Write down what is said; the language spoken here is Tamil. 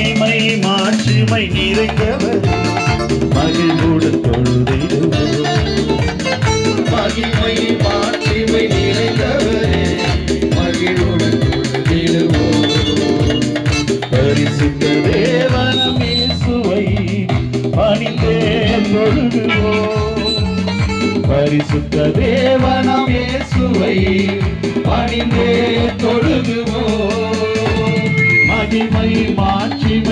மகிமை மாட்சிமை நிறைந்தவர் மகிழ்வுடன் தொழுதிடுவோம். மகிமை மாட்சிமை நிறைந்தவரே மகிழ்வுடன் தொழுதிடுவோம். பரிசுத்த தேவனம் இயேசுவை பணிந்தே தொழுதுவோம். பரிசுத்த தேவனம் இயேசுவை பணிந்தே தொழுதுவோம். மகிமை மாட்சிமை